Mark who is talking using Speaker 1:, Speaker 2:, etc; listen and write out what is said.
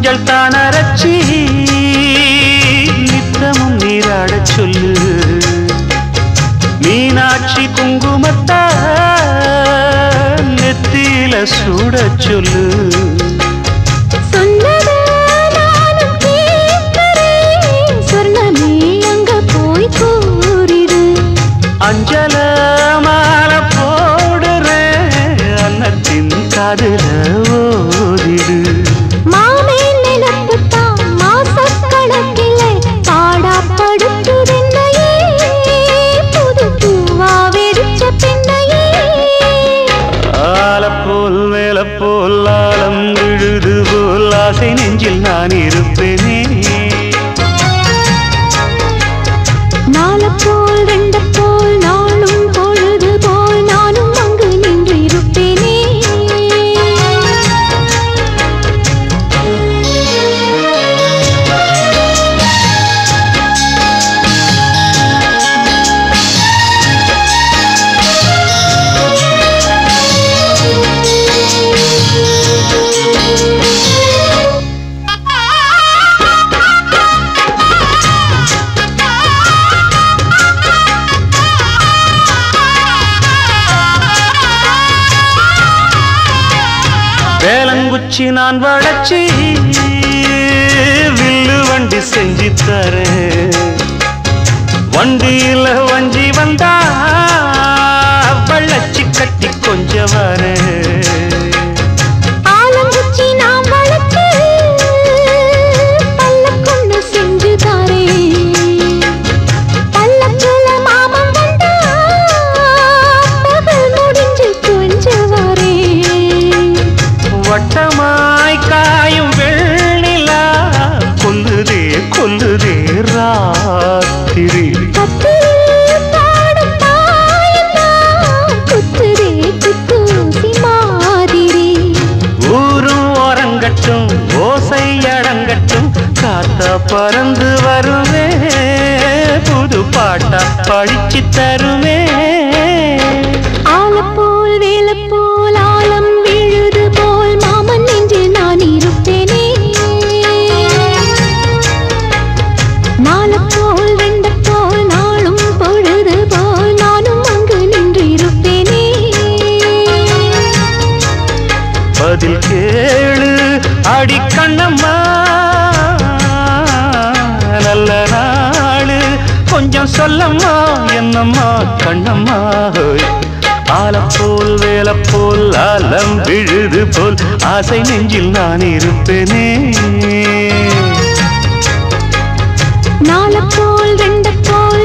Speaker 1: மஞ்சள் தான் அரைச்சி நித்தமும் நீராடச் சொல்லு. மீனாட்சி குங்குமத்தா நெத்தியில சூடச் சொல்லு. அஞ்சல மாலை போடுறேன் அன்னத்தின் காதுல ஓதிடு.
Speaker 2: மாமே நிலப்புத்தான் மாசக்கணக்கிலே பாடாப்படுத்துதென்னையே புது பூவா வெடிச்ச பெண்ணையே.
Speaker 1: ஆலப்போல் மேலப்போல் ஆலம் விழுது போல் ஆசை நெஞ்சில் நான் இருப்பேனே.
Speaker 2: நாலப்போல் ரெண்டப்போல் நாளும் பொழுது போல் நானும் அங்கு நின்று இருப்பேனே.
Speaker 1: வேலங்குச்சி நான் வளச்சி வில்லு வண்டி செஞ்சு தரேன். வண்டியில வஞ்சி வந்தா வள்ளச்சி கட்டி கொஞ்சம் வரேன்.
Speaker 2: ஆலங்குச்சி நான் வளர்த்து பல்லக்குன்னு செஞ்சு தாரேன். பல்லக்குல மாமன் வந்தா பகல் முடிஞ்சு கொஞ்சம் வரேன்.
Speaker 1: வட்டமாய் காயும் வெள்ளிலா கொல்லுதே கொல்லுதே ராத்திரி.
Speaker 2: கத்திரில் பாடும் தாயந்தான் குத்துதே குத்தூசி மாதிரி.
Speaker 1: ஊரும் ஓரங்கட்டும் ஓசை அடங்கட்டும் காத்தா பறந்து வருவே புது பாட்டா படிச்சு தருவே.
Speaker 2: ஆலப்போல் வேலப்போல் ஆலம் விழுது போல் மாமன் நெஞ்சில் நான் இருப்பேனே. நாலப்போல் ரெண்டப்போல் நாளும் பொழுது போல் நானும் அங்கு நின்று இருப்பேனே.
Speaker 1: பதில் கேளு அடி கண்ணம்மா நல்ல நாளு கொஞ்சம் சொல்லம்மா என்னம்மா கண்ணம்மா. ஆலப்போல் வேலப்போல் ஆலம் விழுது போல் ஆசை நெஞ்சில் நான் இருப்பேனே.
Speaker 2: நாலப்போல் ரெண்டப்போல்